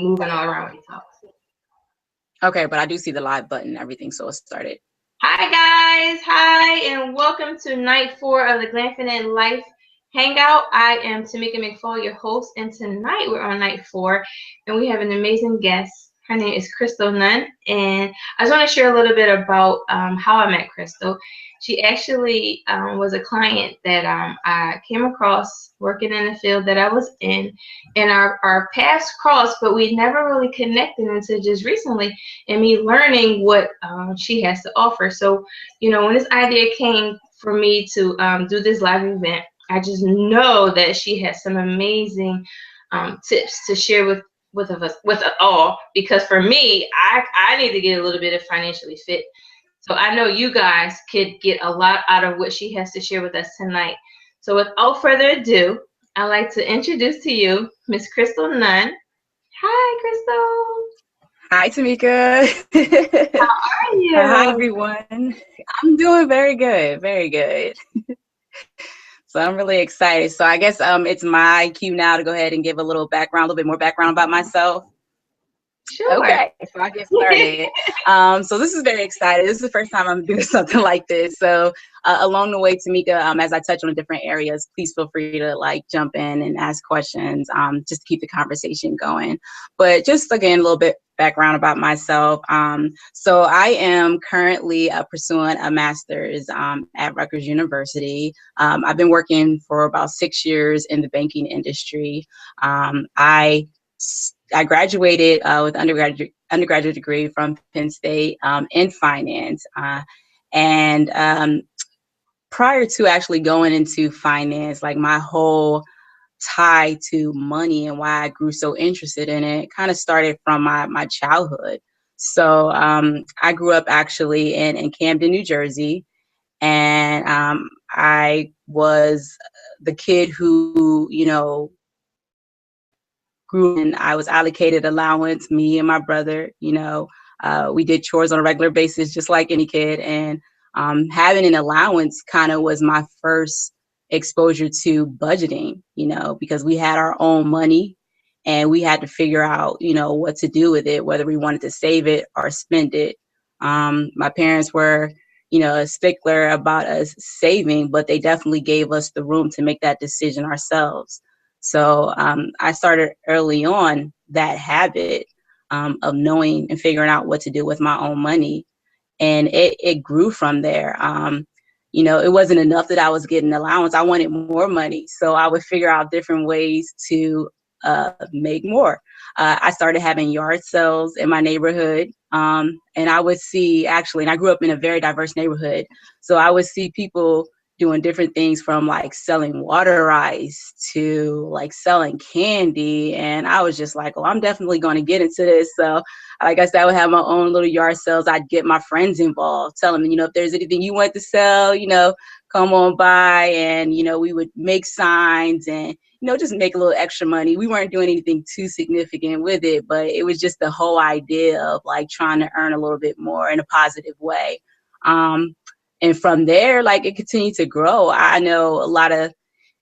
moving all around when you talk. Okay, but I do see the live button and everything, so it started. Hi guys, hi, and welcome to night 4 of the GLAM Life Hangout. I am Tamika McFall, your host, and tonight we're on night 4, and we have an amazing guest. Her name is Krystal Nunn, and I just want to share a little bit about how I met Krystal. She actually was a client that I came across working in the field that I was in, and our paths crossed, but we never really connected until just recently, and me learning what she has to offer. So, when this idea came for me to do this live event, I just know that she has some amazing tips to share with us all, because for me, I need to get a little bit of financially fit. So I know you guys could get a lot out of what she has to share with us tonight. So without further ado, I'd like to introduce to you Miss Krystal Nunn. Hi, Krystal. Hi, Tamika. How are Hi, you? everyone. I'm doing very good, very good. So I'm really excited. So I guess it's my cue now to go ahead and give a little bit more background about myself. Sure. Okay, so I get started. So this is very exciting. This is the first time I'm doing something like this. So along the way, Tamika, as I touch on different areas, please feel free to jump in and ask questions, just to keep the conversation going. But just again, a little bit background about myself. So I am currently pursuing a master's at Rutgers University. I've been working for about 6 years in the banking industry. I graduated with undergraduate degree from Penn State in finance. And prior to actually going into finance, my whole tie to money and why I grew so interested in it kind of started from my childhood. So I grew up actually in Camden, New Jersey. And I was the kid who, grew and I was allocated allowance, me and my brother, we did chores on a regular basis, just like any kid. And having an allowance kind of was my first exposure to budgeting, because we had our own money and we had to figure out, what to do with it, whether we wanted to save it or spend it. My parents were, a stickler about us saving, but they definitely gave us the room to make that decision ourselves. So I started early on that habit of knowing and figuring out what to do with my own money. And it grew from there. It wasn't enough that I was getting allowance. I wanted more money. So I would figure out different ways to make more. I started having yard sales in my neighborhood. And I would see and I grew up in a very diverse neighborhood. So I would see people doing different things from selling water ice to selling candy. And I was just like, oh, I'm definitely going to get into this. So like I said, I would have my own little yard sales. I'd get my friends involved, tell them, if there's anything you want to sell, come on by. And, we would make signs and, just make a little extra money. We weren't doing anything too significant with it, but it was just the whole idea of trying to earn a little bit more in a positive way. And from there, it continued to grow. I know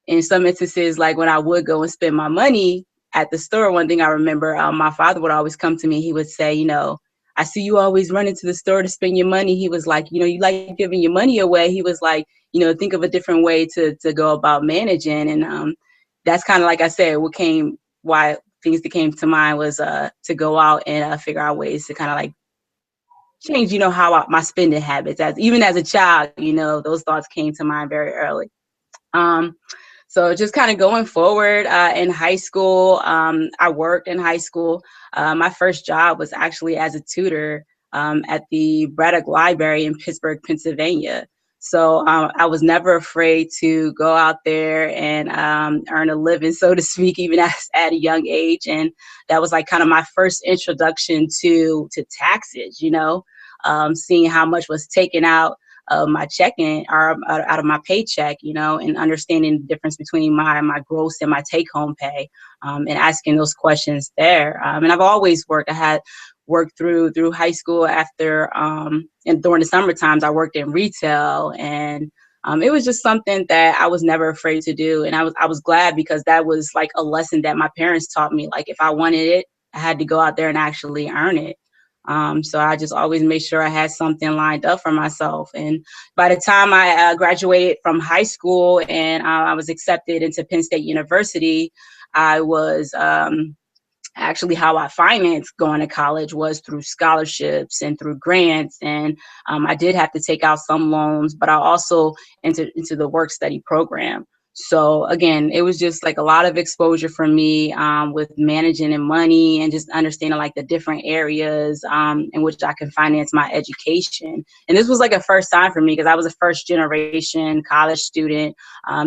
in some instances, when I would go and spend my money at the store, one thing I remember, my father would always come to me. He would say, I see you always running to the store to spend your money. He was like, you like giving your money away. He was like, think of a different way to go about managing. And that's kind of, like I said, why things that came to mind was to go out and figure out ways to kind of change, how my spending habits. Even as a child, those thoughts came to mind very early. So just kind of going forward in high school, I worked in high school. My first job was actually as a tutor at the Braddock Library in Pittsburgh, Pennsylvania. So I was never afraid to go out there and earn a living, so to speak, even at a young age. And that was kind of my first introduction to taxes, seeing how much was taken out of my checking or out of my paycheck, and understanding the difference between my gross and my take home pay, and asking those questions there. And I've always worked. I had worked through high school after, and during the summer times, I worked in retail, and it was just something that I was never afraid to do. And I was glad, because that was a lesson that my parents taught me. If I wanted it, I had to go out there and actually earn it. So I just always made sure I had something lined up for myself. And by the time I graduated from high school and I was accepted into Penn State University, I was actually how I financed going to college was through scholarships and through grants. And I did have to take out some loans, but I also entered into the work study program. So again, it was just like a lot of exposure for me with managing and money and just understanding like the different areas in which I can finance my education. And this was like a first time for me because I was a first generation college student.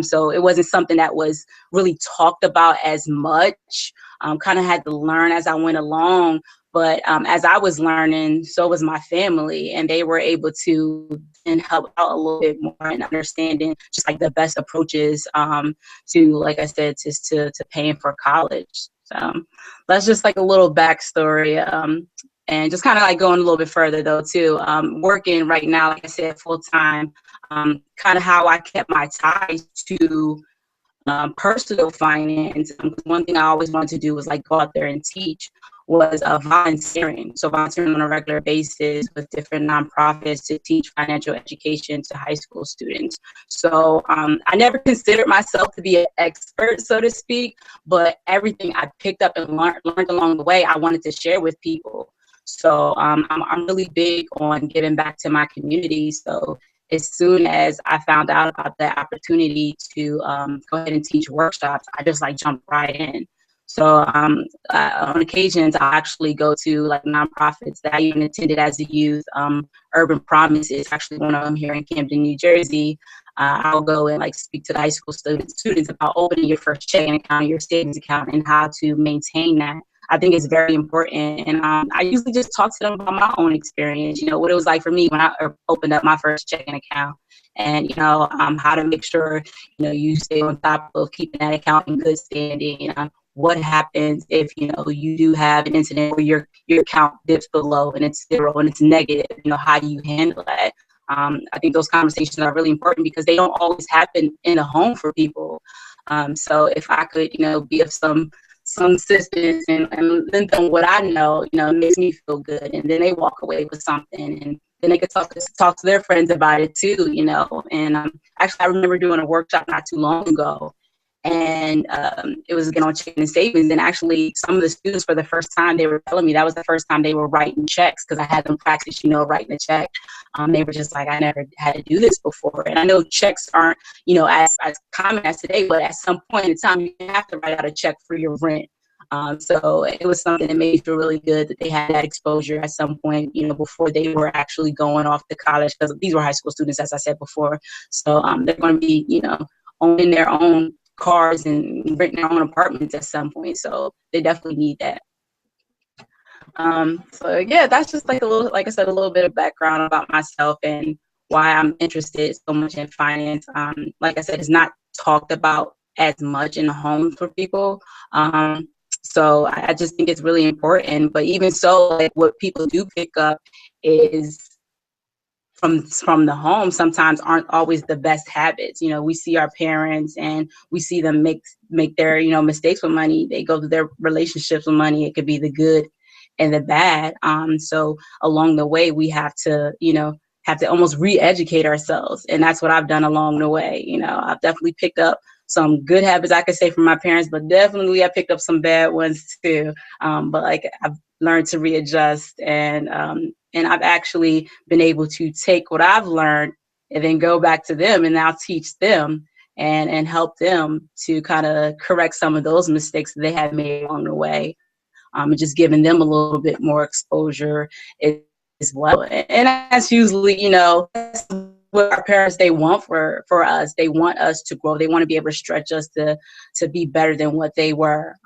So it wasn't something that was really talked about as much. Kind of had to learn as I went along. But as I was learning, so was my family, and they were able to then help out a little bit more in understanding just like the best approaches to, like I said, to paying for college. So that's just like a little backstory. And just kind of like going a little bit further though too, working right now, like I said, full time, kind of how I kept my ties to personal finance. One thing I always wanted to do was like go out there and teach was volunteering. So volunteering on a regular basis with different nonprofits to teach financial education to high school students. So I never considered myself to be an expert, so to speak, but everything I picked up and learned along the way, I wanted to share with people. So I'm really big on giving back to my community. So as soon as I found out about that opportunity to go ahead and teach workshops, I just like jumped right in. So on occasions, I actually go to like nonprofits that I even attended as a youth. Urban Promise is actually one of them here in Camden, New Jersey. I'll go and like speak to the high school students about opening your first checking account, your savings account, and how to maintain that. I think it's very important. And I usually just talk to them about my own experience, you know, what it was like for me when I opened up my first checking account and, you know, how to make sure, you know, you stay on top of keeping that account in good standing. You know, what happens if, you know, you do have an incident where your account dips below and it's zero and it's negative, you know, how do you handle that? I think those conversations are really important because they don't always happen in the home for people. So if I could, you know, be of some assistance and lend them what I know, you know, it makes me feel good. And then they walk away with something and then they could talk to their friends about it too, you know. And actually, I remember doing a workshop not too long ago. And it was again on checking and savings. And actually, some of the students for the first time, they were telling me that was the first time they were writing checks because I had them practice, you know, writing a check. They were just like, I never had to do this before. And I know checks aren't, you know, as common as today, but at some point in time, you have to write out a check for your rent. So it was something that made me feel really good that they had that exposure at some point, you know, before they were actually going off to college, because these were high school students, as I said before. So they're going to be, you know, owning their own cars and renting their own apartments at some point. So they definitely need that. So yeah, that's just like a little, like I said, a little bit of background about myself and why I'm interested so much in finance. Like I said, it's not talked about as much in the homes for people. So I just think it's really important. But even so, like what people do pick up is from the home sometimes aren't always the best habits. You know, we see our parents and we see them make their, you know, mistakes with money. They go through their relationships with money. It could be the good and the bad. So along the way, we have to, you know, almost re-educate ourselves. And that's what I've done along the way. You know, I've definitely picked up some good habits, I could say, from my parents, but definitely I picked up some bad ones too. But like I've learned to readjust, and I've actually been able to take what I've learned and then go back to them and now teach them and help them to kind of correct some of those mistakes that they have made along the way. And just giving them a little bit more exposure as well. And that's usually, you know, that's what our parents, they want for us. They want us to grow. They want to be able to stretch us to be better than what they were.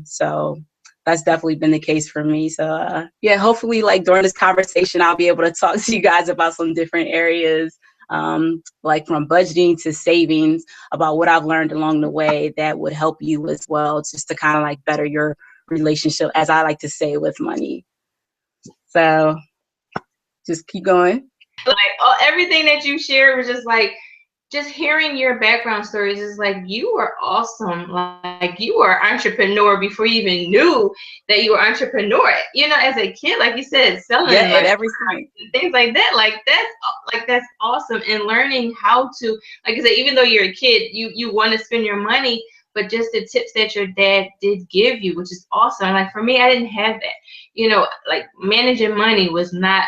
So that's definitely been the case for me. So yeah, hopefully like during this conversation, I'll be able to talk to you guys about some different areas, like from budgeting to savings, about what I've learned along the way that would help you as well, just to kind of like better your relationship, as I like to say, with money. So just keep going. Like everything that you shared was just like just hearing your background stories is like, you are awesome. Like, you are entrepreneur before you even knew that you were entrepreneur. You know, as a kid, like you said, Yeah, selling at like every point. things like that. Like that's awesome. And learning how to, like I said, even though you're a kid, you want to spend your money, but just the tips that your dad did give you, which is awesome. Like for me, I didn't have that. You know, like managing money was not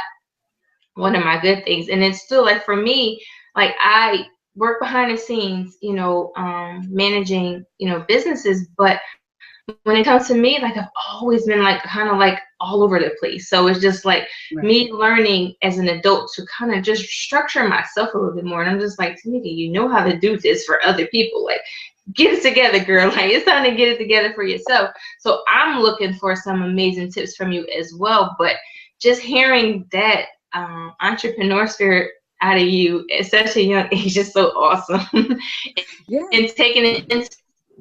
one of my good things. And it's still like for me, like I work behind the scenes, managing, businesses, but when it comes to me, like I've always been like kind of like all over the place. So it's just like Right. me learning as an adult to kind of just structure myself a little bit more. And I'm just like, Tamika, you know how to do this for other people. Like, get it together, girl. Like, it's time to get it together for yourself. So I'm looking for some amazing tips from you as well. But just hearing that entrepreneur spirit out of you at such a young age is so awesome. Yeah, And taking it into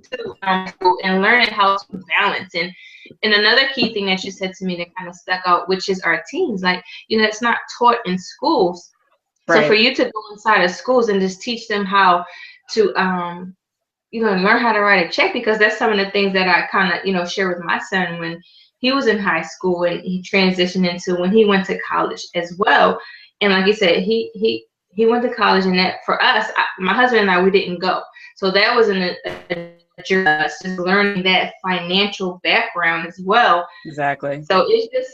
school and learning how to balance. And another key thing that you said to me that kind of stuck out, which is our teens. Like, it's not taught in schools. So for right. you to go inside of schools and just teach them how to learn how to write a check, because that's some of the things that I kind of, share with my son when he was in high school and he transitioned into when he went to college as well. And like you said, he went to college, and that for us, my husband and I, we didn't go. So that was a journey for us, just learning that financial background as well. Exactly. So it's just,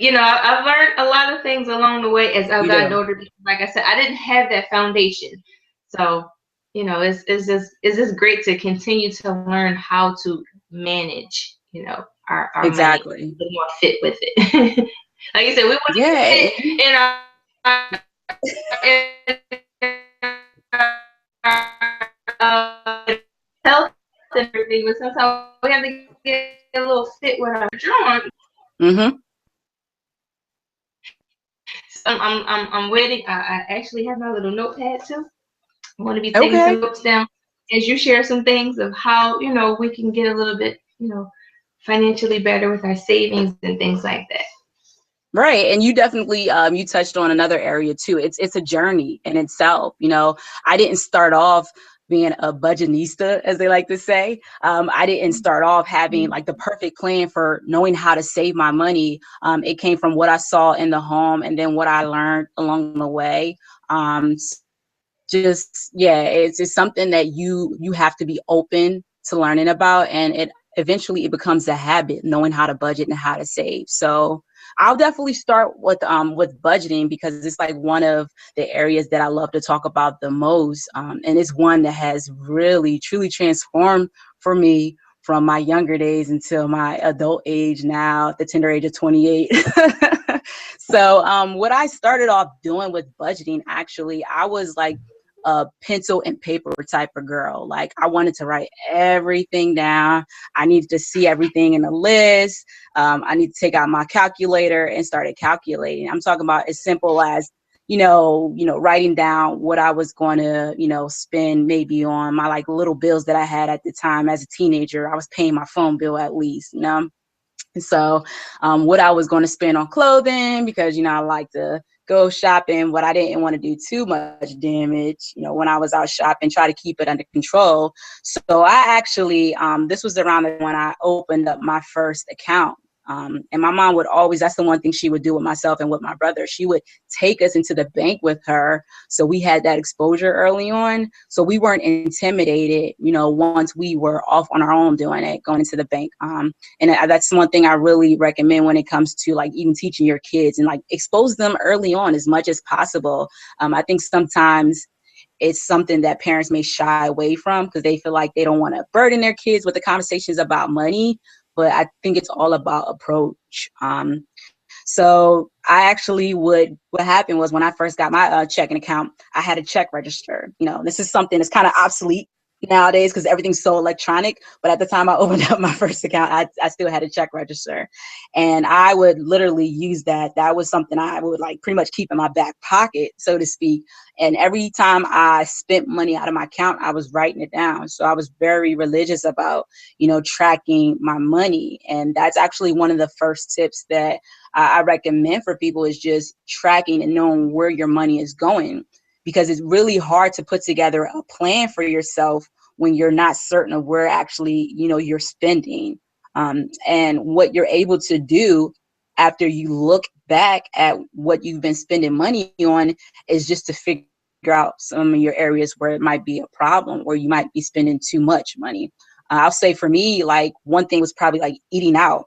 I've learned a lot of things along the way as I've You gotten do. older. Like I said, I didn't have that foundation. So, it's just great to continue to learn how to manage, our money, Exactly. be more fit with it. Like you said, we want to be Yeah. fit in our health and everything, but sometimes we have to get a little fit with our drawing. Mm-hmm. So I'm waiting. I actually have my little notepad too. I want to be taking some Okay. notes down as you share some things of how, we can get a little bit, financially better with our savings and things like that. Right. And you definitely you touched on another area too. It's a journey in itself. I didn't start off being a budgetista, as they like to say. I didn't start off having like the perfect plan for knowing how to save my money. It came from what I saw in the home and then what I learned along the way. Just yeah, it's just something that you have to be open to learning about, and it eventually it becomes a habit, knowing how to budget and how to save. So I'll definitely start with budgeting, because it's like one of the areas that I love to talk about the most, and it's one that has really truly transformed for me from my younger days until my adult age now, at the tender age of 28. So what I started off doing with budgeting, actually, I was like a pencil and paper type of girl. Like, I wanted to write everything down. I needed to see everything in a list. I need to take out my calculator and started calculating. I'm talking about as simple as, writing down what I was going to, spend maybe on my like little bills that I had at the time as a teenager. I was paying my phone bill at least. So what I was going to spend on clothing, because, I like to go shopping, but I didn't want to do too much damage, when I was out shopping, try to keep it under control. So I actually, this was around when I opened up my first account. And my mom would always, that's the one thing she would do with myself and with my brother. She would take us into the bank with her. So we had that exposure early on. So we weren't intimidated, once we were off on our own doing it, going into the bank. And that's one thing I really recommend when it comes to like even teaching your kids, and like expose them early on as much as possible. I think sometimes it's something that parents may shy away from because they feel like they don't want to burden their kids with the conversations about money. But I think it's all about approach. So I actually what happened was when I first got my checking account, I had a check register. This is something that's kind of obsolete nowadays because everything's so electronic. But at the time I opened up my first account, I still had a check register, and I would literally use that. That was something I would like pretty much keep in my back pocket, so to speak. And every time I spent money out of my account, I was writing it down. So I was very religious about, tracking my money. And that's actually one of the first tips that I recommend for people, is just tracking and knowing where your money is going. because it's really hard to put together a plan for yourself when you're not certain of where actually, you're spending. And what you're able to do after you look back at what you've been spending money on is just to figure out some of your areas where it might be a problem, or you might be spending too much money. I'll say for me, like one thing was probably like eating out.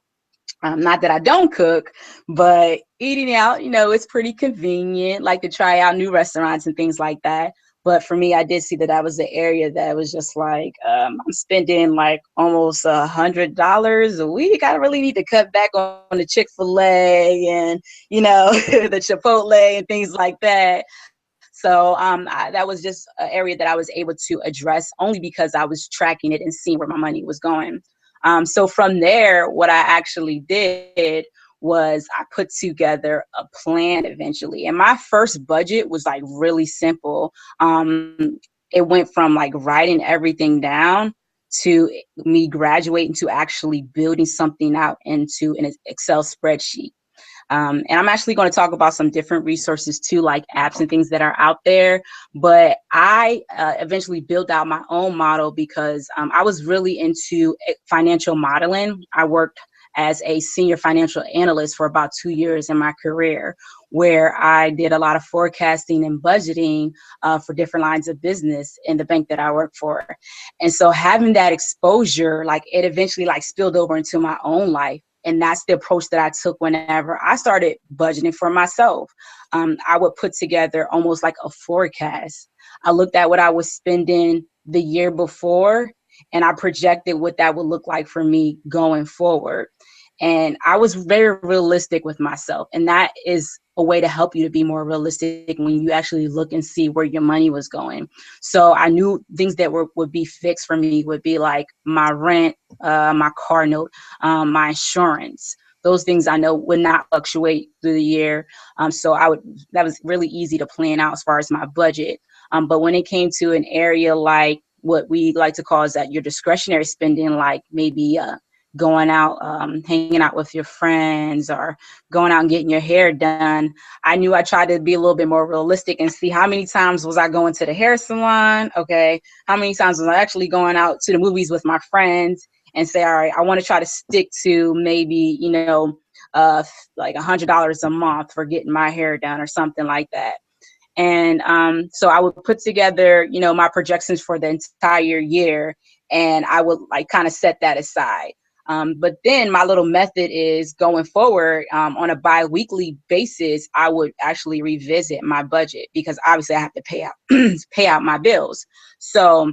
Not that I don't cook, but eating out, it's pretty convenient, like to try out new restaurants and things like that. But for me, I did see that that was the area that was just like, I'm spending like almost $100 a week. I really need to cut back on the Chick-fil-A and, the Chipotle and things like that. So that was just an area that I was able to address only because I was tracking it and seeing where my money was going. So from there, what I actually did was I put together a plan eventually. And my first budget was like really simple. It went from like writing everything down to me graduating to actually building something out into an Excel spreadsheet. And I'm actually going to talk about some different resources too, like apps and things that are out there. But I eventually built out my own model because I was really into financial modeling. I worked as a senior financial analyst for about 2 years in my career, where I did a lot of forecasting and budgeting for different lines of business in the bank that I work for. And so having that exposure, like it eventually like spilled over into my own life. And that's the approach that I took whenever I started budgeting for myself. I would put together almost like a forecast. I looked at what I was spending the year before, and I projected what that would look like for me going forward. And I was very realistic with myself. And that is a way to help you to be more realistic when you actually look and see where your money was going. So I knew things that would be fixed for me would be like my rent, my car note, my insurance. Those things I know would not fluctuate through the year. So that was really easy to plan out as far as my budget. But when it came to an area like what we like to call is that your discretionary spending, like maybe going out, hanging out with your friends, or going out and getting your hair done, I knew I tried to be a little bit more realistic and see how many times was I going to the hair salon. Okay. How many times was I actually going out to the movies with my friends, and say, all right, I want to try to stick to maybe, like $100 a month for getting my hair done or something like that. And so I would put together, my projections for the entire year, and I would like kind of set that aside. But then my little method is going forward on a bi-weekly basis, I would actually revisit my budget because obviously I have to pay out my bills. So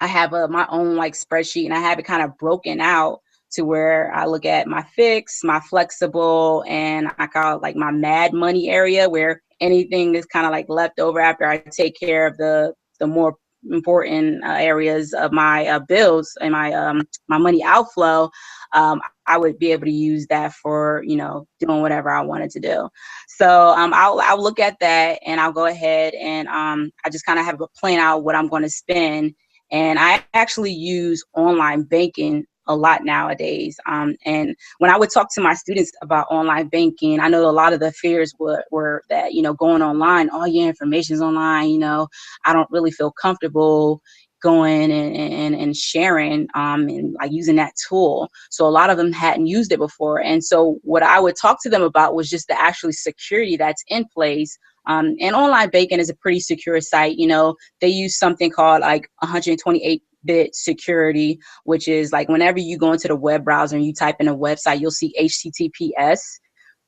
I have my own like spreadsheet, and I have it kind of broken out to where I look at my fixed, my flexible, and I call it like my mad money area, where anything is kind of like left over after I take care of the more important areas of my bills and my money outflow. I would be able to use that for, doing whatever I wanted to do. So I'll look at that, and I'll go ahead and I just kind of have a plan out what I'm going to spend. And I actually use online banking a lot nowadays. And when I would talk to my students about online banking, I know a lot of the fears were that, going online, all your information is online, I don't really feel comfortable going and sharing and like using that tool. So a lot of them hadn't used it before. And so what I would talk to them about was just the actual security that's in place. And online banking is a pretty secure site. They use something called like 128-bit security, which is like whenever you go into the web browser and you type in a website, you'll see HTTPS.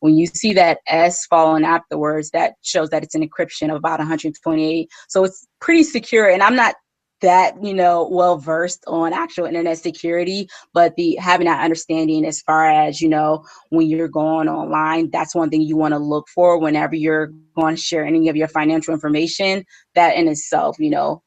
When you see that S following afterwards, that shows that it's an encryption of about 128. So it's pretty secure. And I'm not that, well versed on actual internet security, but having that understanding as far as, when you're going online, that's one thing you want to look for whenever you're going to share any of your financial information. That in itself,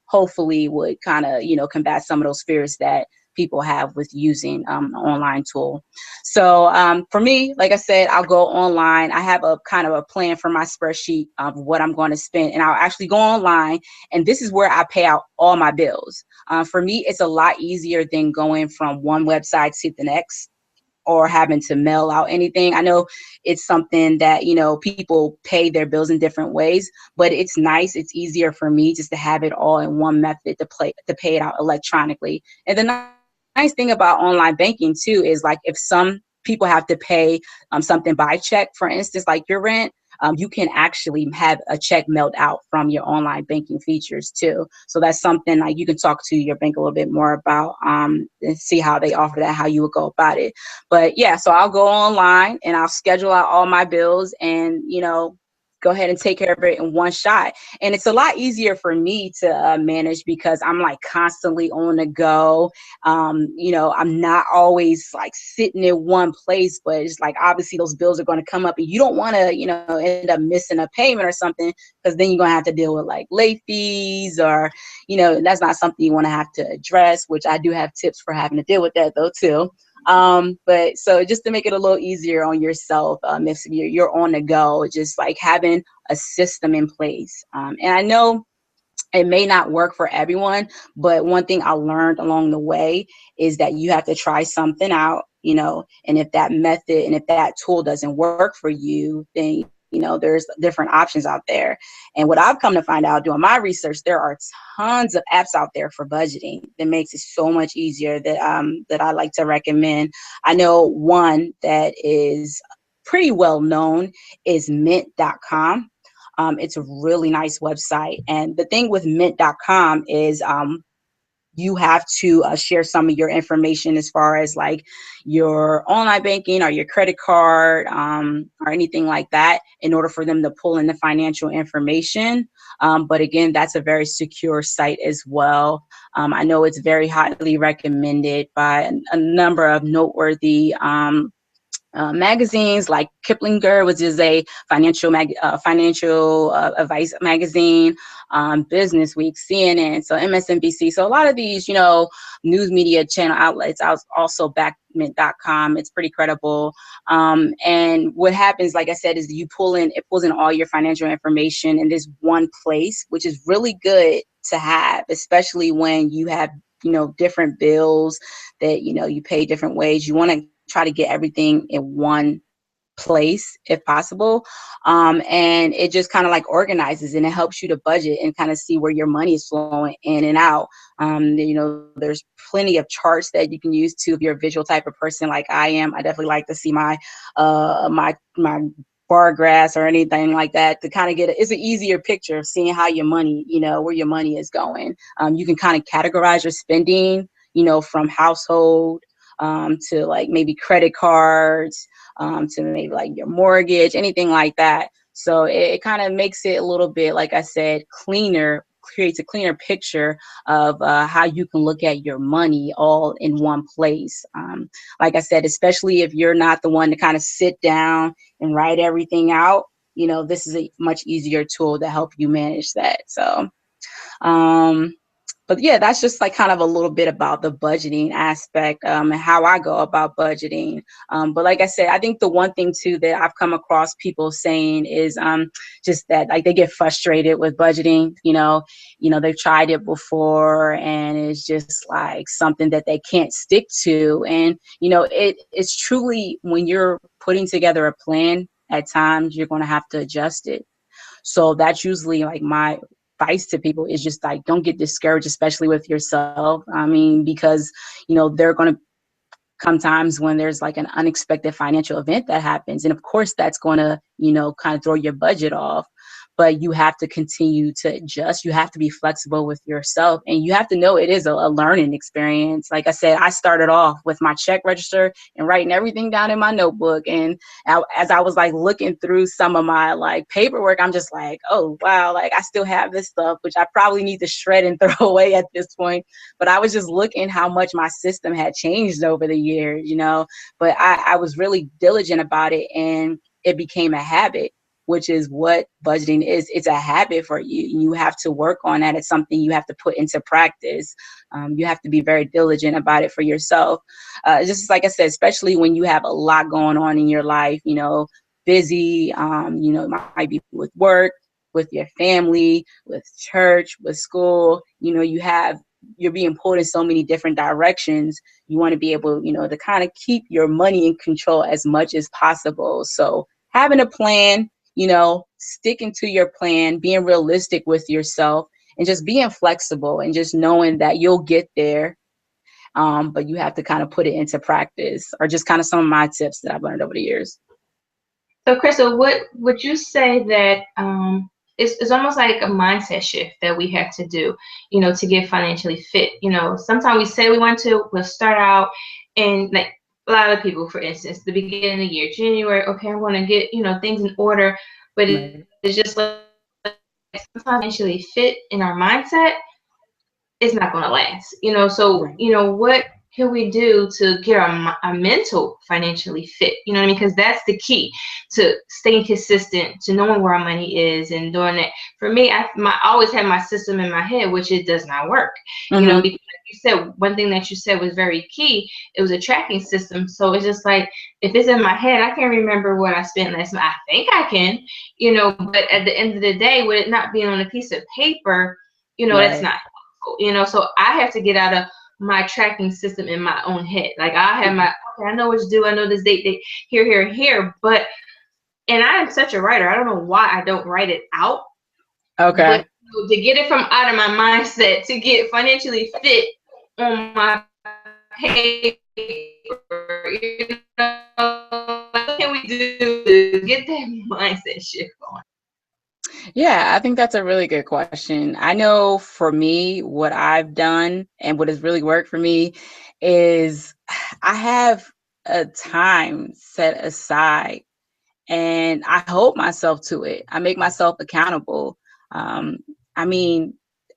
hopefully would kind of, combat some of those fears that people have with using an online tool. So for me, like I said, I'll go online. I have a kind of a plan for my spreadsheet of what I'm going to spend, and I'll actually go online, and this is where I pay out all my bills. For me, it's a lot easier than going from one website to the next. or having to mail out anything. I know it's something that, people pay their bills in different ways, but it's nice. It's easier for me just to have it all in one method to pay it out electronically. And the nice thing about online banking too is like if some people have to pay something by check, for instance, like your rent, you can actually have a check mailed out from your online banking features too. So that's something like you can talk to your bank a little bit more about and see how they offer that, how you would go about it. But yeah, so I'll go online and I'll schedule out all my bills and, go ahead and take care of it in one shot. And it's a lot easier for me to manage because I'm like constantly on the go. I'm not always like sitting in one place, but it's like obviously those bills are going to come up and you don't want to, end up missing a payment or something, because then you're going to have to deal with like late fees or, that's not something you want to have to address, which I do have tips for having to deal with that though too. But so just to make it a little easier on yourself, if you're on the go, just like having a system in place. And I know it may not work for everyone, but one thing I learned along the way is that you have to try something out, and if that method and if that tool doesn't work for you, then, there's different options out there. And what I've come to find out doing my research, there are tons of apps out there for budgeting that makes it so much easier that I like to recommend. I know one that is pretty well known is mint.com. It's a really nice website. And the thing with mint.com is you have to share some of your information as far as like your online banking or your credit card or anything like that in order for them to pull in the financial information. But again, that's a very secure site as well. I know it's very highly recommended by a number of noteworthy magazines like Kiplinger, which is a financial advice magazine, Business Week, CNN, so MSNBC. So a lot of these, news media channel outlets also back mint.com. It's pretty credible. And what happens, like I said, is it pulls in all your financial information in this one place, which is really good to have, especially when you have, different bills that, you pay different ways. You want to try to get everything in one place if possible. And it just kind of like organizes and it helps you to budget and kind of see where your money is flowing in and out. There's plenty of charts that you can use too if you're a visual type of person like I am. I definitely like to see my bar graphs or anything like that to kind of it's an easier picture of seeing how your money, where your money is going. You can kind of categorize your spending, from household to like maybe credit cards, to maybe like your mortgage, anything like that. So it kind of makes it a little bit, like I said, creates a cleaner picture of how you can look at your money all in one place. Like I said, especially if you're not the one to kind of sit down and write everything out, this is a much easier tool to help you manage that. So, but yeah, that's just like kind of a little bit about the budgeting aspect and how I go about budgeting. But like I said, I think the one thing too that I've come across people saying is just that like they get frustrated with budgeting. They've tried it before and it's just like something that they can't stick to. And it's truly when you're putting together a plan, at times you're going to have to adjust it. So that's usually like my advice to people is just like, don't get discouraged, especially with yourself. I mean, because, there are going to come times when there's like an unexpected financial event that happens. And of course, that's going to, kind of throw your budget off. But you have to continue to adjust. You have to be flexible with yourself. And you have to know it is a learning experience. Like I said, I started off with my check register and writing everything down in my notebook. And as I was like looking through some of my like paperwork, I'm just like, oh, wow, like I still have this stuff, which I probably need to shred and throw away at this point. But I was just looking how much my system had changed over the years, but I was really diligent about it and it became a habit, which is what budgeting is. It's a habit for you. You have to work on that. It's something you have to put into practice. You have to be very diligent about it for yourself. Just like I said, especially when you have a lot going on in your life, busy, it might be with work, with your family, with church, with school, you have you're being pulled in so many different directions. You want to be able, to kind of keep your money in control as much as possible. So having a plan, sticking to your plan, being realistic with yourself, and just being flexible and just knowing that you'll get there. But you have to kind of put it into practice, or just kind of some of my tips that I've learned over the years. So, Krystal, what would you say that it's almost like a mindset shift that we have to do, to get financially fit? Sometimes we say we'll start out, and like a lot of people, for instance, the beginning of the year, January, okay, I want to get, things in order, but Right. it's just like sometimes financially fit in our mindset, it's not going to last, so, Right. what can we do to get our mental financially fit? You know what I mean? Because that's the key to staying consistent, to knowing where our money is and doing that. For me, I always have my system in my head, which it does not work, Mm-hmm. because like you said, one thing that you said was very key. It was a tracking system. So it's just like, if it's in my head, I can't remember what I spent last month. I think I can, but at the end of the day, with it not being on a piece of paper, that's Right. not so I have to get out of my tracking system in my own head. Like I have okay, I know what's due, I know this date, here, but and I am such a writer. I don't know why I don't write it out. Okay. But to get it from out of my mindset, to get financially fit on my paper, what can we do to get that mindset shift on? Yeah, I think that's a really good question. I know for me, what I've done and what has really worked for me is I have a time set aside and I hold myself to it. I make myself accountable. Um, I mean,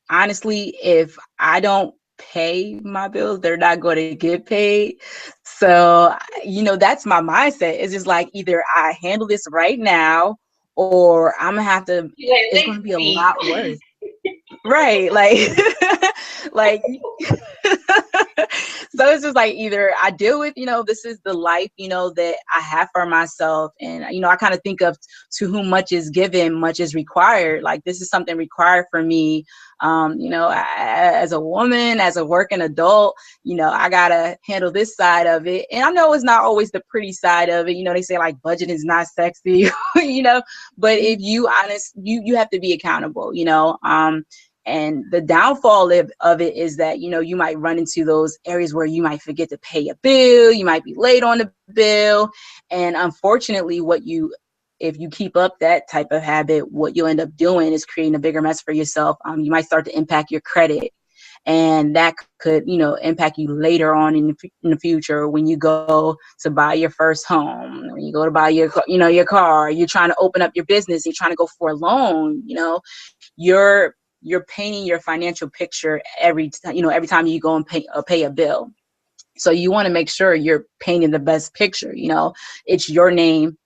honestly, if I don't pay my bills, they're not going to get paid. So, that's my mindset. It's just like either I handle this right now or I'm gonna have to, Yeah, it's going late to be a fees. lot worse. Right. Like, like, so it's just like either I deal with, this is the life, that I have for myself. And, I kind of think of to whom much is given, much is required. Like this is something required for me. As a woman, as a working adult, I got to handle this side of it. And I know it's not always the pretty side of it. They say like budget is not sexy, but if you honest, you have to be accountable, and the downfall of it is that, you might run into those areas where you might forget to pay a bill. You might be late on the bill. And unfortunately, if you keep up that type of habit, what you'll end up doing is creating a bigger mess for yourself. You might start to impact your credit. And that could, impact you later on in the future when you go to buy your first home, when you go to buy your car, you're trying to open up your business, you're trying to go for a loan, you're painting your financial picture every time you go and pay a bill. So you want to make sure you're painting the best picture. It's your name,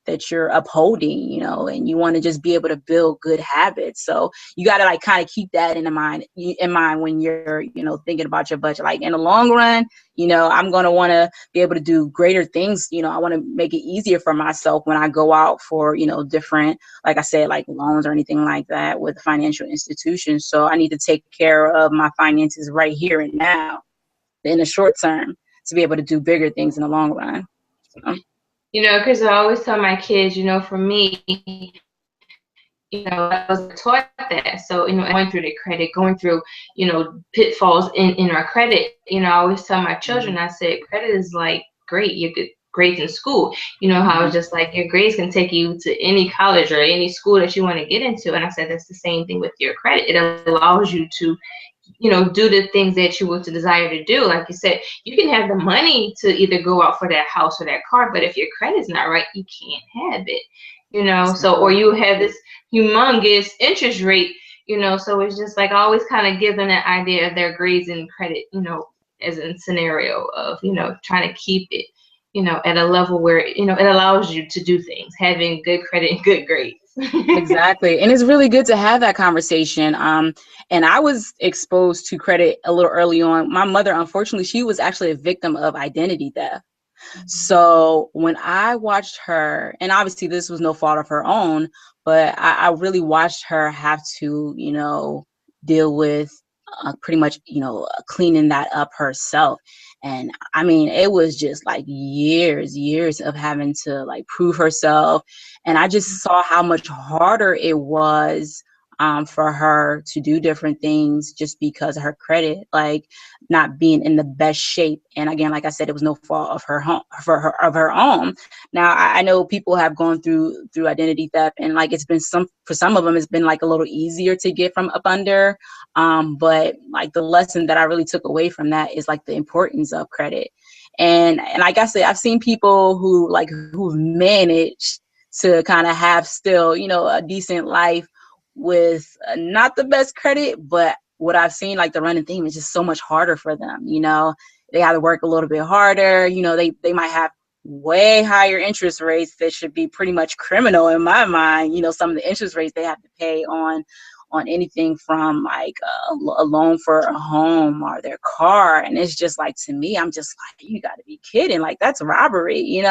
that you're upholding, and you want to just be able to build good habits. So you got to like kind of keep that in mind when you're, thinking about your budget. Like in the long run, I'm going to want to be able to do greater things. I want to make it easier for myself when I go out for, different, like I said, like loans or anything like that with financial institutions. So I need to take care of my finances right here and now in the short term to be able to do bigger things in the long run. So. Because I always tell my kids, for me, I was taught that. So, going through the credit, going through, pitfalls in our credit, I always tell my children, I said, credit is like great. You get grades in school. How it's just like your grades can take you to any college or any school that you want to get into. And I said, that's the same thing with your credit. It allows you to do the things that you would desire to do. Like you said, you can have the money to either go out for that house or that car, but if your credit's not right, you can't have it, so, or you have this humongous interest rate, so it's just like always kind of give them that idea of their grades and credit, as a scenario of, trying to keep it, at a level where, it allows you to do things, having good credit and good grades. Exactly. And it's really good to have that conversation. And I was exposed to credit a little early on. My mother, unfortunately, she was actually a victim of identity theft. So when I watched her, and obviously this was no fault of her own, but I really watched her have to, deal with pretty much, cleaning that up herself. And I mean, it was just like years of having to like prove herself. And I just saw how much harder it was for her to do different things just because of her credit, like not being in the best shape. And again, like I said, it was no fault of her of her own. Now, I know people have gone through identity theft, and like it's been for some of them, it's been like a little easier to get from up under. But like the lesson that I really took away from that is like the importance of credit. And like I said, I've seen people who've managed to kind of have still, a decent life with not the best credit, but what I've seen, like the running theme is just so much harder for them. They have to work a little bit harder. They might have way higher interest rates that should be pretty much criminal in my mind. Some of the interest rates they have to pay on anything from like a loan for a home or their car. And it's just like, to me, I'm just like, you got to be kidding. Like, that's robbery,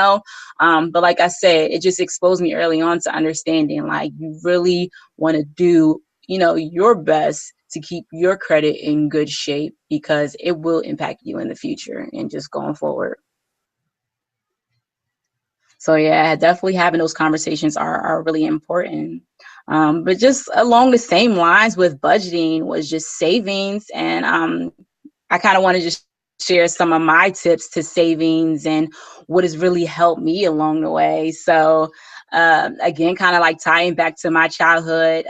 But like I said, it just exposed me early on to understanding, like, you really want to do, your best to keep your credit in good shape, because it will impact you in the future and just going forward. So yeah, definitely having those conversations are really important. But just along the same lines with budgeting was just savings. And I kind of want to just share some of my tips to savings and what has really helped me along the way. So again, kind of like tying back to my childhood,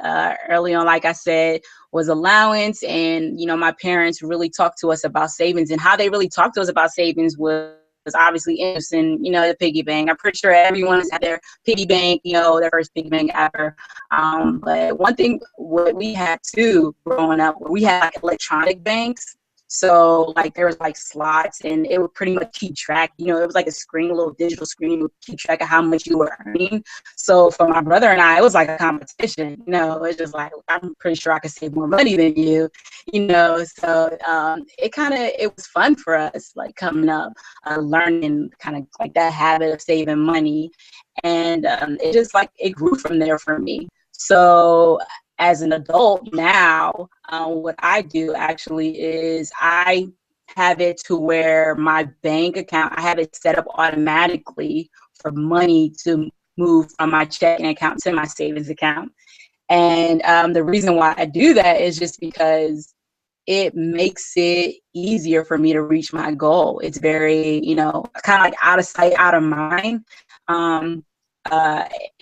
early on, like I said, was allowance. And, my parents really talked to us about savings, and how they really talked to us about savings was obviously interest in, the piggy bank. I'm pretty sure everyone has had their piggy bank, their first piggy bank ever. But one thing, what we had too growing up, we had like electronic banks. So like there was like slots, and it would pretty much keep track, it was like a little digital screen, would keep track of how much you were earning. So for my brother and I, it was like a competition, it's just like, I'm pretty sure I could save more money than you, so it was fun for us, like coming up, learning kind of like that habit of saving money. And it just like, it grew from there for me. So as an adult now, what I do actually is I have it to where my bank account, I have it set up automatically for money to move from my checking account to my savings account. And the reason why I do that is just because it makes it easier for me to reach my goal. It's very, kind of like out of sight, out of mind.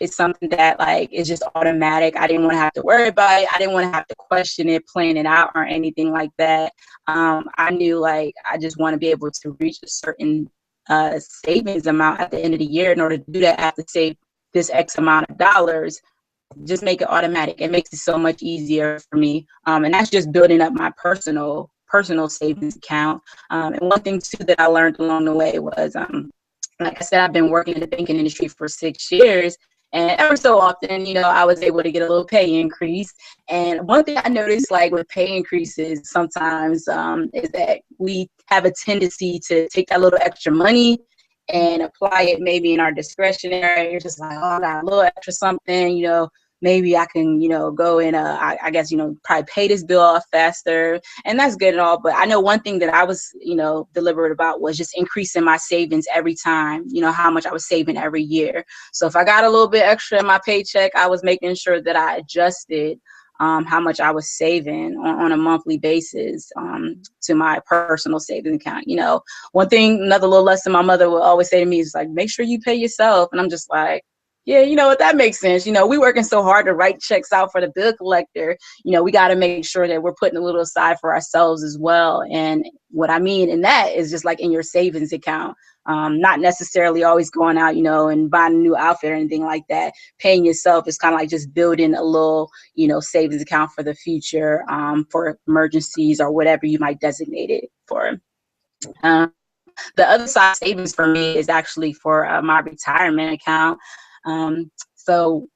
It's something that like is just automatic. I didn't want to have to worry about it. I didn't want to have to question it, plan it out, or anything like that. I knew like I just want to be able to reach a certain savings amount at the end of the year. In order to do that, I have to save this X amount of dollars. Just make it automatic. It makes it so much easier for me. And that's just building up my personal savings account. And one thing too that I learned along the way was, like I said, I've been working in the banking industry for 6 years, and every so often, I was able to get a little pay increase. And one thing I noticed, like with pay increases, sometimes is that we have a tendency to take that little extra money and apply it maybe in our discretionary. You're just like, oh, I got a little extra something, maybe I can, go and I guess, probably pay this bill off faster. And that's good and all. But I know one thing that I was, deliberate about was just increasing my savings every time, how much I was saving every year. So if I got a little bit extra in my paycheck, I was making sure that I adjusted how much I was saving on a monthly basis to my personal savings account. One thing, another little lesson my mother would always say to me is like, make sure you pay yourself. And I'm just like, yeah, what, that makes sense. We working so hard to write checks out for the bill collector. We got to make sure that we're putting a little aside for ourselves as well. And what I mean in that is just like in your savings account, not necessarily always going out, and buying a new outfit or anything like that. Paying yourself is kind of like just building a little, savings account for the future, for emergencies or whatever you might designate it for. The other side of savings for me is actually for my retirement account. So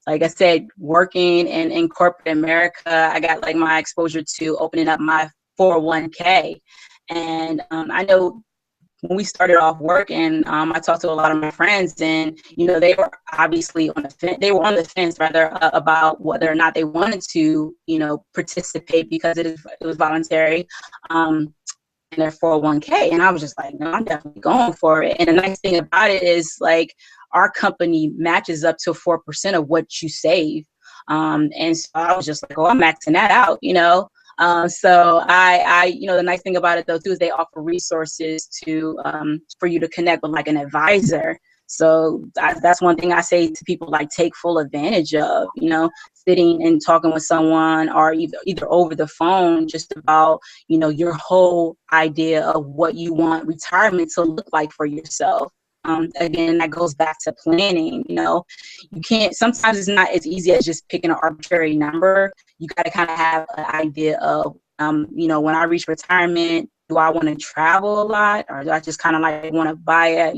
like I said, working in corporate America, I got like my exposure to opening up my 401k. And I know when we started off work, and I talked to a lot of my friends, and they were obviously on the fence. They were on the fence rather about whether or not they wanted to participate, because it was voluntary in their 401k. And I was just like, no, I'm definitely going for it. And the nice thing about it is, like, our company matches up to 4% of what you save. And so I was just like, oh, I'm maxing that out. So I the nice thing about it though too is they offer resources to for you to connect with like an advisor. So that's one thing I say to people, like, take full advantage of, sitting and talking with someone, or either over the phone, just about, your whole idea of what you want retirement to look like for yourself. Again, that goes back to planning. You can't, sometimes it's not as easy as just picking an arbitrary number. You got to kind of have an idea of, when I reach retirement, do I want to travel a lot, or do I just kind of like want to buy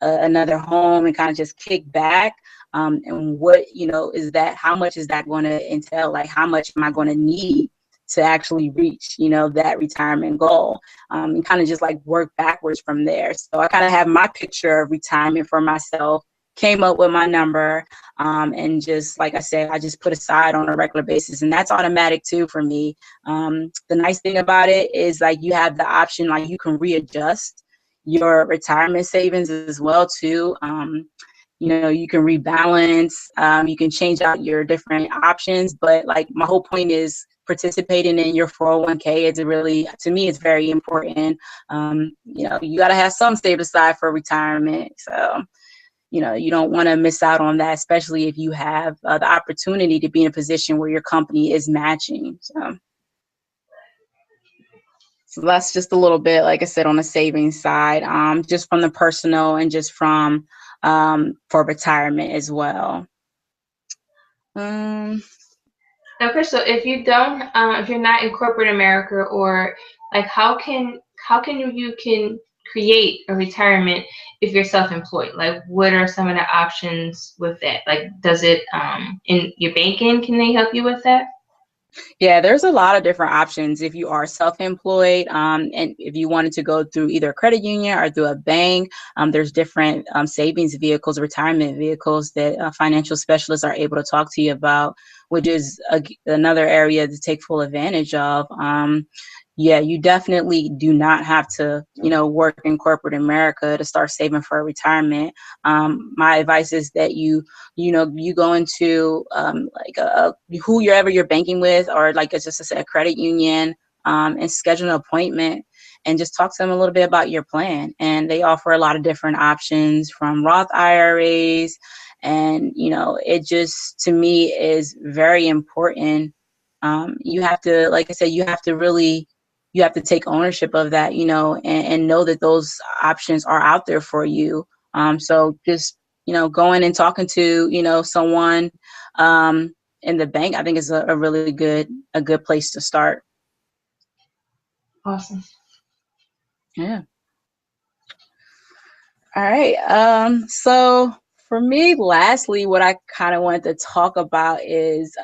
another home and kind of just kick back? And what, is that, how much is that going to entail? Like, how much am I going to need to actually reach, that retirement goal, and kind of just like work backwards from there. So I kind of have my picture of retirement for myself, came up with my number, and just, like I said, I just put aside on a regular basis, and that's automatic too for me. The nice thing about it is, like, you have the option, like, you can readjust your retirement savings as well too. You can rebalance, you can change out your different options, but like, my whole point is participating in your 401k is really, to me, it's very important. You got to have some saved aside for retirement. So, you don't want to miss out on that, especially if you have the opportunity to be in a position where your company is matching. So that's just a little bit, like I said, on the savings side, just from the personal and just from for retirement as well. Now, Krystal, if you don't, if you're not in corporate America, or like, how can you can create a retirement if you're self-employed? Like, what are some of the options with that? Like, does it in your banking, can they help you with that? Yeah, there's a lot of different options if you are self-employed, and if you wanted to go through either a credit union or through a bank. There's different savings vehicles, retirement vehicles that financial specialists are able to talk to you about, which is another area to take full advantage of. Yeah, you definitely do not have to, work in corporate America to start saving for retirement. My advice is that you go into like whoever you're banking with, or like just a credit union, and schedule an appointment and just talk to them a little bit about your plan. And they offer a lot of different options, from Roth IRAs, and it just, to me, is very important. You have to, like I said, you have to take ownership of that, and know that those options are out there for you. So just, going and talking to, someone in the bank, I think is a really good place to start. Awesome. Yeah. All right. So for me, lastly, what I kind of wanted to talk about is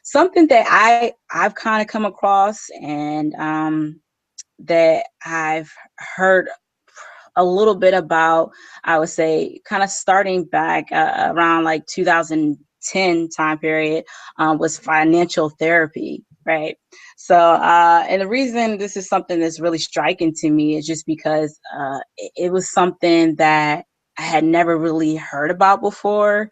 something that I've kind of come across, and that I've heard a little bit about, I would say, kind of starting back around like 2010 time period, was financial therapy, right? So, and the reason this is something that's really striking to me is just because it was something that I had never really heard about before.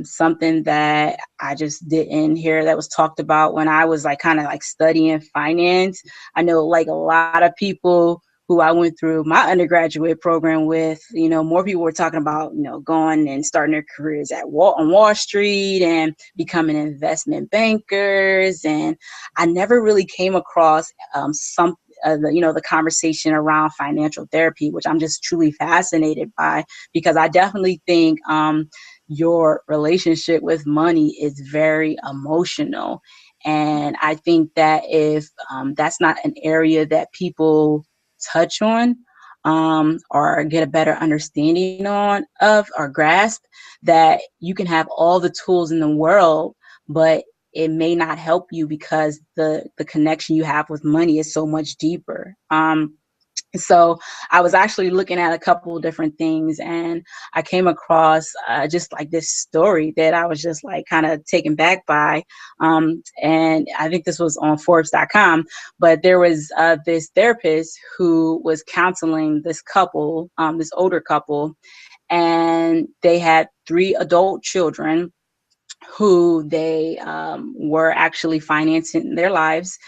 Something that I just didn't hear that was talked about when I was like kind of like studying finance. I know, like, a lot of people who I went through my undergraduate program with, more people were talking about, going and starting their careers on Wall Street and becoming investment bankers. And I never really came across the conversation around financial therapy, which I'm just truly fascinated by, because I definitely think your relationship with money is very emotional. And I think that if that's not an area that people touch on, or get a better understanding of or grasp, that you can have all the tools in the world, but it may not help you because the connection you have with money is so much deeper. So I was actually looking at a couple of different things, and I came across just like this story that I was just like kind of taken back by. And I think this was on Forbes.com, but there was this therapist who was counseling this couple, this older couple, and they had 3 adult children who they were actually financing their lives.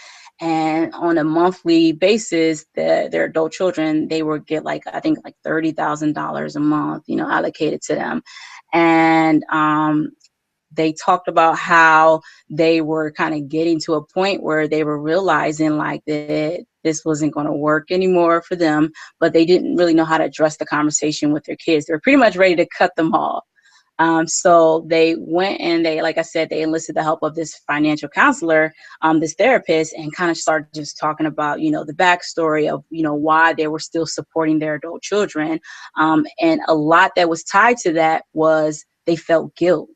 And on a monthly basis, their adult children, they would get like, I think like $30,000 a month, allocated to them. And they talked about how they were kind of getting to a point where they were realizing like that this wasn't going to work anymore for them, but they didn't really know how to address the conversation with their kids. They were pretty much ready to cut them off. So they went and they, like I said, they enlisted the help of this financial counselor, this therapist, and kind of started just talking about, the backstory of, why they were still supporting their adult children. And a lot that was tied to that was they felt guilt.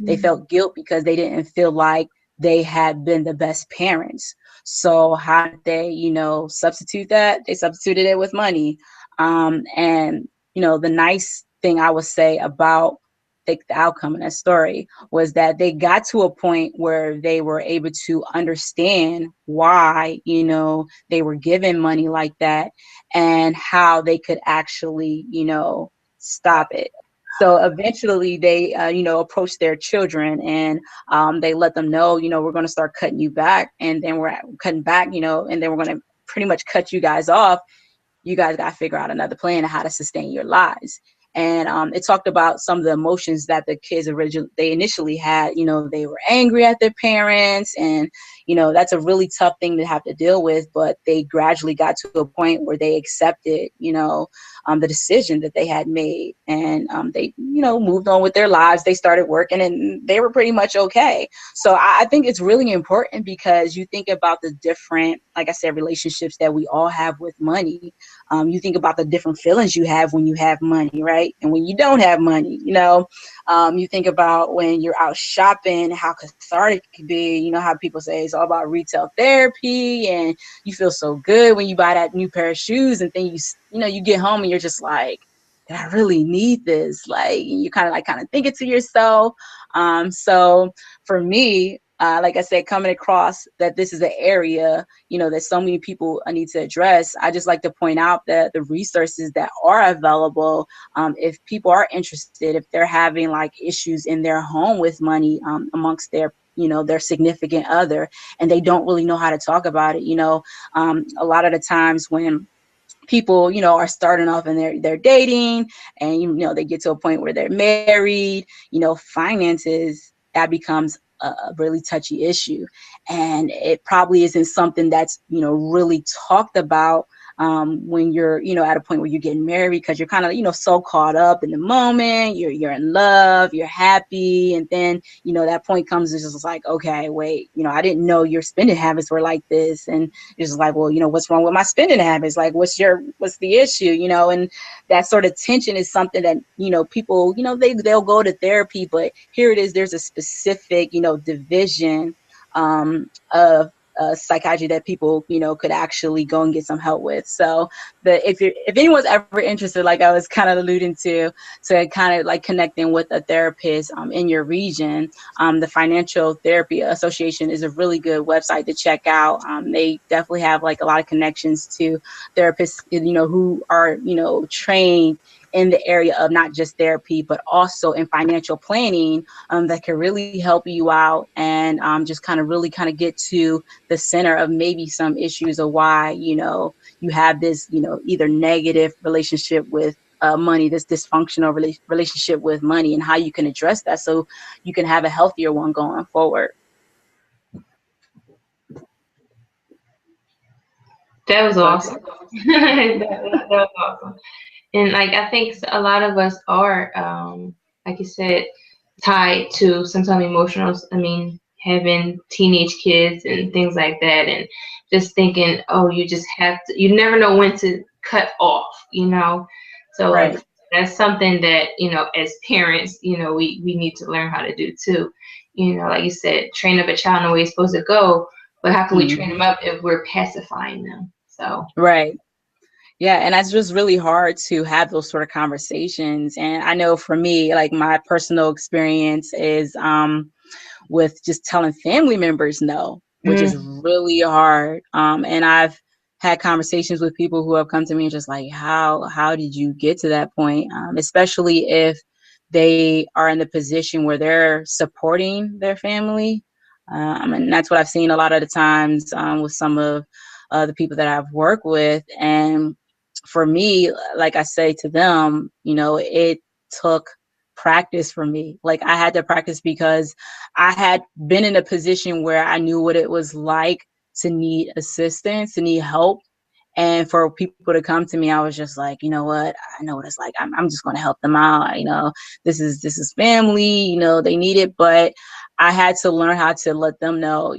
They felt guilt because they didn't feel like they had been the best parents. So how did they, substitute that? They substituted it with money. And, the nice thing I would say about the outcome in that story was that they got to a point where they were able to understand why, they were given money like that and how they could actually, stop it. So eventually they, approached their children and they let them know, we're going to start cutting you back, and then we're cutting back, and then we're going to pretty much cut you guys off. You guys got to figure out another plan of how to sustain your lives. And it talked about some of the emotions that the kids they initially had. They were angry at their parents, and that's a really tough thing to have to deal with. But they gradually got to a point where they accepted, the decision that they had made, and they, moved on with their lives. They started working, and they were pretty much okay. So I think it's really important because you think about the different, like I said, relationships that we all have with money. You think about the different feelings you have when you have money, right? And when you don't have money, you think about when you're out shopping, how cathartic it can be. How people say it's all about retail therapy, and you feel so good when you buy that new pair of shoes, and then you get home and you're just like, did I really need this? Like, you kind of think it to yourself. So for me, like I said, coming across that this is an area, that so many people need to address, I just like to point out that the resources that are available, if people are interested, if they're having like issues in their home with money, amongst their significant other, and they don't really know how to talk about it. A lot of the times when people, are starting off and they're dating, and they get to a point where they're married, finances, that becomes a really touchy issue, and it probably isn't something that's really talked about when you're at a point where you're getting married, because you're kind of so caught up in the moment, you're in love, you're happy, and then that point comes, it's just like, okay, wait, I didn't know your spending habits were like this, and it's just like, well, what's wrong with my spending habits? Like, what's the issue? And that sort of tension is something that people they'll go to therapy, but here it is, there's a specific division of psychiatry that people could actually go and get some help with. So if anyone's ever interested, like I was kind of alluding to kind of like connecting with a therapist in your region, the Financial Therapy Association is a really good website to check out. They definitely have like a lot of connections to therapists who are trained in the area of not just therapy, but also in financial planning, that can really help you out, and just kind of really kind of get to the center of maybe some issues of why, you have this, either negative relationship with money, this dysfunctional relationship with money, and how you can address that so you can have a healthier one going forward. That was awesome. that was awesome. And like, I think a lot of us are, like you said, tied to some type of emotional. I mean, having teenage kids and things like that, and just thinking, oh, you just have to. You never know when to cut off. So Right. like, that's something that as parents, we need to learn how to do too. Like you said, train up a child in the way it's supposed to go. But how can we train them up if we're pacifying them? So Right. Yeah, and that's just really hard to have those sort of conversations. And I know for me, like my personal experience is with just telling family members no, which is Mm. really hard. And I've had conversations with people who have come to me and just like, how did you get to that point? Especially if they are in the position where they're supporting their family. And that's what I've seen a lot of the times with some of the people that I've worked with. And for me, like I say to them, it took practice for me. Like I had to practice because I had been in a position where I knew what it was like to need assistance, to need help. And for people to come to me, I was just like, you know what? I know what it's like. I'm just going to help them out. This is family, they need it. But I had to learn how to let them know,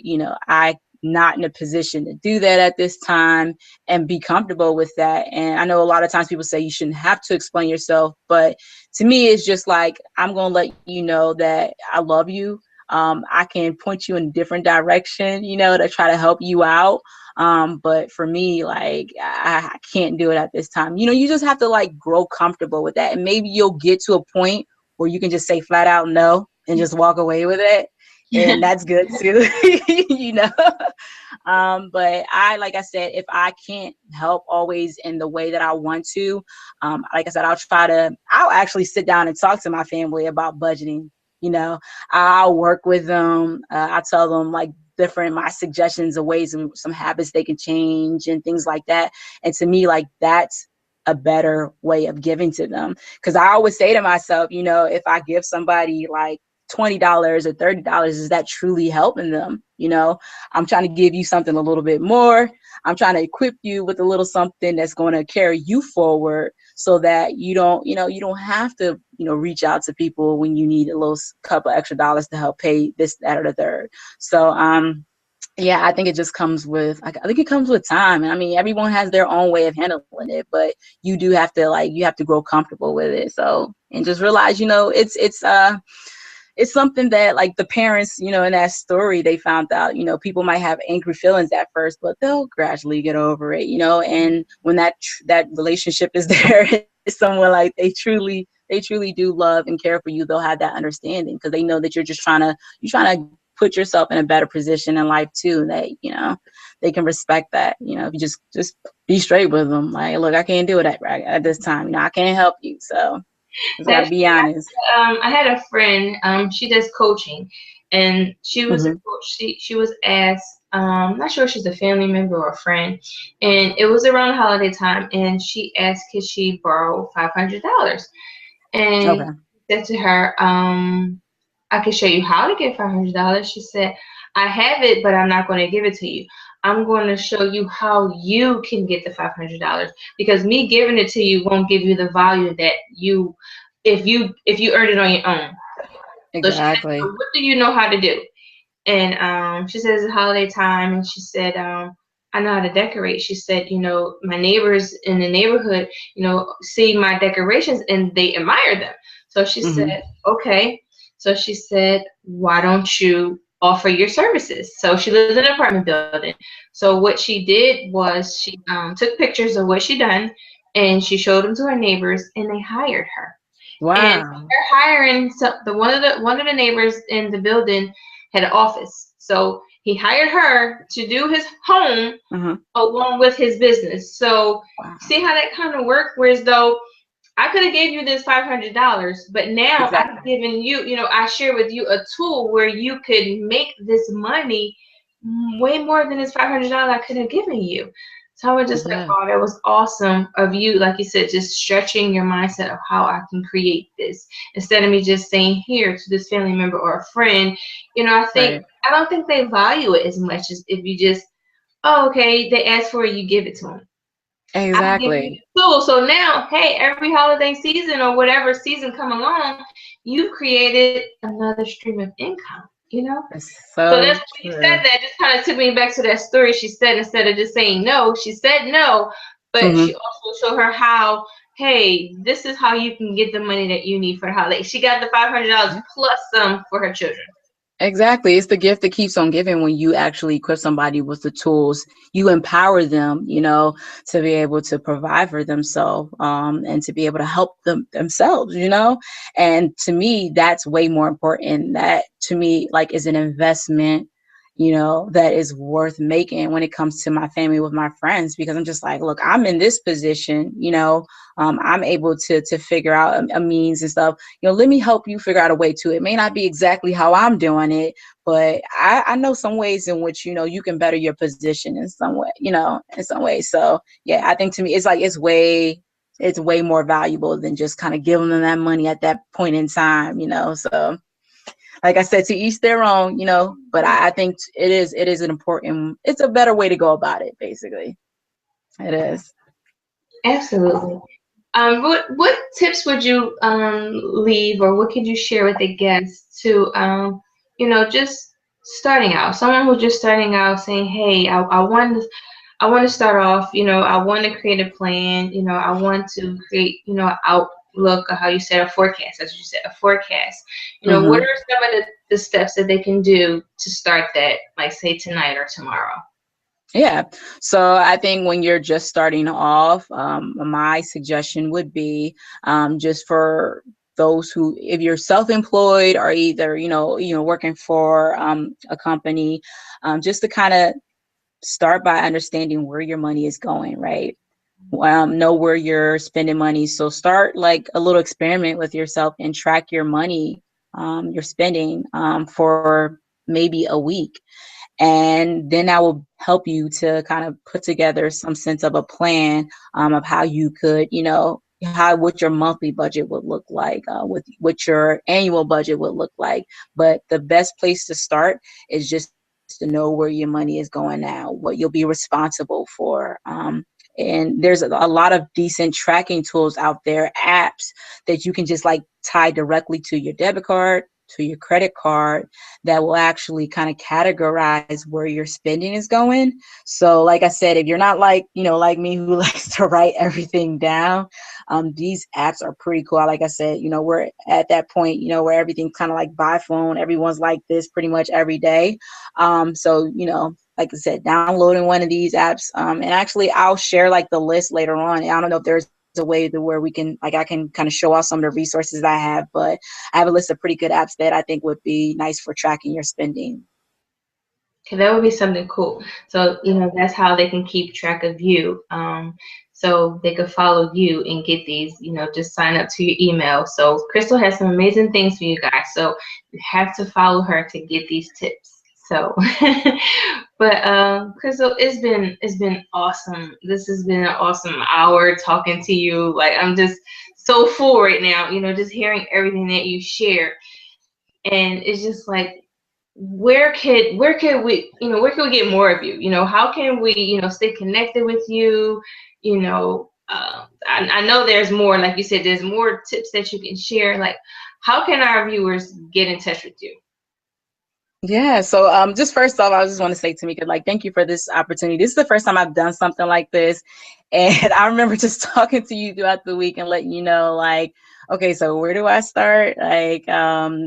I not in a position to do that at this time and be comfortable with that. And I know a lot of times people say you shouldn't have to explain yourself, but to me, it's just like, I'm going to let you know that I love you. I can point you in a different direction, to try to help you out. But for me, like, I can't do it at this time. You just have to like grow comfortable with that. And maybe you'll get to a point where you can just say flat out no and just walk away with it. And that's good too, But like I said, if I can't help always in the way that I want to, like I said, I'll actually sit down and talk to my family about budgeting. I'll work with them. I tell them like my suggestions of ways and some habits they can change and things like that. And to me, like that's a better way of giving to them. Cause I always say to myself, if I give somebody like $20 or $30, is that truly helping them? I'm trying to give you something a little bit more. I'm trying to equip you with a little something that's going to carry you forward so that you don't have to, reach out to people when you need a little couple extra dollars to help pay this, that, or the third. So, yeah, I think it just comes with, I think it comes with time. And I mean, everyone has their own way of handling it, but you do have to you have to grow comfortable with it. So, and just realize, it's something that like the parents, in that story, they found out, people might have angry feelings at first, but they'll gradually get over it, and when that relationship is there, it's someone like they truly do love and care for you. They'll have that understanding because they know that you're trying to put yourself in a better position in life too. That, they can respect that, if you just be straight with them. Like, look, I can't do it at this time. I can't help you. So just got to That's be honest. I had a friend. She does coaching, and she was a Hmm. coach. She was asked. Not sure if she's a family member or a friend, and it was around holiday time, and she asked, could she borrow $500? And Okay. said to her, I can show you how to get $500. She said, I have it, but I'm not going to give it to you. I'm going to show you how you can get the $500 because me giving it to you won't give you the value that if you earned it on your own. So she said, so Exactly. what do you know how to do? And she says it's holiday time, and she said, I know how to decorate. She said, my neighbors in the neighborhood, see my decorations and they admire them. So she Hmm. said, okay. So she said, why don't you offer your services? So she lives in an apartment building. So what she did was she took pictures of what she done, and she showed them to her neighbors, and they hired her. And Wow. they're hiring one of the neighbors in the building had an office. So he hired her to do his home Uh-huh. along with his business. So Wow. see how that kind of worked? Whereas though I could have gave you this $500, but now I've Exactly. given you, I share with you a tool where you could make this money way more than this $500 I could have given you. So I was just like, Yeah. wow, that was awesome of you, like you said, just stretching your mindset of how I can create this instead of me just saying here to this family member or a friend. Right. I don't think they value it as much as if you just, oh, okay, they ask for it, you give it to them. I give you Exactly. the tool. So now, hey, every holiday season or whatever season come along, you've created another stream of income. It's So that's so when you said true. that, just kind of took me back to that story she said instead of just saying no, she said no, but Hmm. she also showed her how, hey, this is how you can get the money that you need for the holiday. She got the $500 Yeah. plus some for her children. Exactly. It's the gift that keeps on giving when you actually equip somebody with the tools. You empower them, to be able to provide for themselves, and to be able to help themselves. And to me, that's way more important. That to me, like, is an investment, that is worth making when it comes to my family with my friends, because I'm just like, look, I'm in this position, I'm able to figure out a means and stuff. Let me help you figure out a way to. It may not be exactly how I'm doing it, but I know some ways in which, you can better your position in some way, in some ways. So yeah, I think to me, it's way more valuable than just kind of giving them that money at that point in time. So like I said, to each their own. But I think it is it's a better way to go about it, basically. It is. Absolutely. What tips would you leave, or what could you share with the guests to just starting out, someone who's just starting out, saying, hey, I want to start off, I want to create a plan, I want to create, outlook, or how you said, a forecast, as you said, a forecast. What Hmm. are some of the steps that they can do to start that, like, say, tonight or tomorrow? Yeah. So I think when you're just starting off, my suggestion would be, just for those who, if you're self-employed or either, working for a company, just to kind of start by understanding where your money is going, right? Know where you're spending money. So start like a little experiment with yourself and track your money, your spending, for maybe a week. And then that will help you to kind of put together some sense of a plan, of how you could, what your monthly budget would look like, with what your annual budget would look like. But the best place to start is just to know where your money is going now, what you'll be responsible for. And there's a lot of decent tracking tools out there, apps that you can just like tie directly to your debit card, to your credit card, that will actually kind of categorize where your spending is going. So like I said, if you're not like, like me, who likes to write everything down, these apps are pretty cool. Like I said, we're at that point, where everything's kind of like by phone. Everyone's like this pretty much every day. So, like I said, downloading one of these apps, and actually I'll share like the list later on. I don't know if there's a way to where we can, like, I can kind of show off some of the resources that I have, but I have a list of pretty good apps that I think would be nice for tracking your spending. Okay, that would be something cool. So, that's how they can keep track of you. So they could follow you and get these, just sign up to your email. So Krystal has some amazing things for you guys. So you have to follow her to get these tips. So, but Krystal, it's been awesome. This has been an awesome hour talking to you. Like, I'm just so full right now, just hearing everything that you share. And it's just like, where could we get more of you? How can we, stay connected with you? I know there's more, like you said, there's more tips that you can share. Like, how can our viewers get in touch with you? Yeah. So just first off, I just want to say, Tamika, like, thank you for this opportunity. This is the first time I've done something like this. And I remember just talking to you throughout the week and letting you know, like, okay, so where do I start? Like,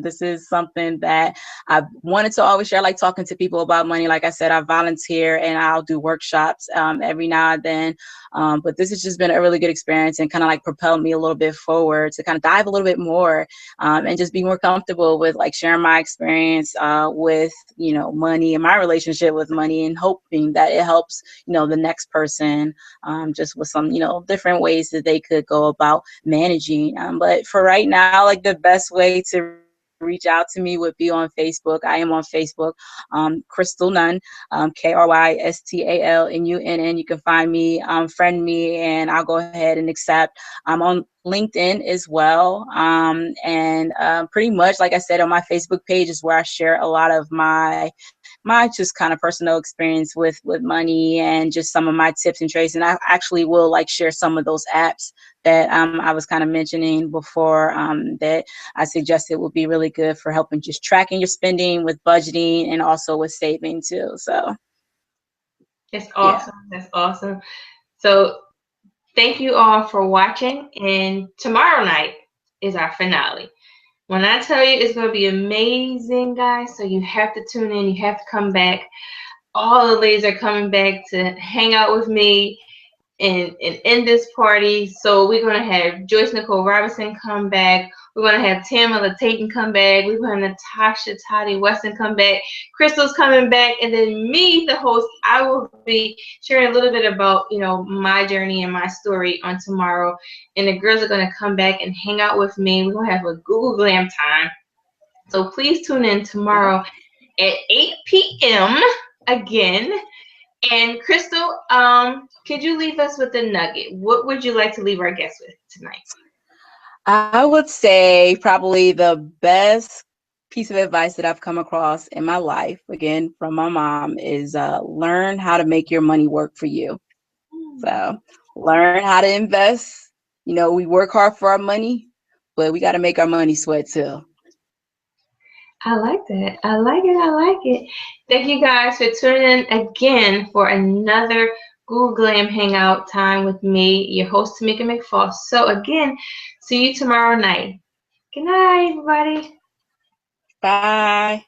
this is something that I've wanted to always share, like talking to people about money. Like I said, I volunteer and I'll do workshops, every now and then. But this has just been a really good experience and kind of like propelled me a little bit forward to kind of dive a little bit more, and just be more comfortable with like sharing my experience, with, money and my relationship with money, and hoping that it helps, the next person, just with some, different ways that they could go about managing. But for right now, like, the best way to reach out to me would be on Facebook. I am on Facebook, Krystal Nunn, KrystalNunn. You can find me, friend me, and I'll go ahead and accept. I'm on LinkedIn as well. And pretty much, like I said, on my Facebook page is where I share a lot of my just kind of personal experience with money and just some of my tips and tricks. And I actually will like share some of those apps that I was kind of mentioning before, that I suggested would be really good for helping just tracking your spending, with budgeting, and also with saving too. So That's yeah. awesome. That's awesome. So thank you all for watching. And tomorrow night is our finale. When I tell you it's going to be amazing, guys, so you have to tune in. You have to come back. All the ladies are coming back to hang out with me and in this party. So we're going to have Joyce Nicole Robinson come back. We're going to have Tamala Tatum come back. We're going to have Natasha Toddy Weston come back. Krystal's coming back. And then me, the host, I will be sharing a little bit about, my journey and my story on tomorrow. And the girls are going to come back and hang out with me. We're going to have a Google Glam time. So please tune in tomorrow at 8 p.m. again. And Krystal, could you leave us with a nugget? What would you like to leave our guests with tonight? I would say probably the best piece of advice that I've come across in my life, again, from my mom, is learn how to make your money work for you. So learn how to invest. We work hard for our money, but we got to make our money sweat too. I like that. I like it. I like it. Thank you guys for tuning in again for another Google Glam Hangout time with me, your host, Tamika McFall. So again, see you tomorrow night. Good night, everybody. Bye.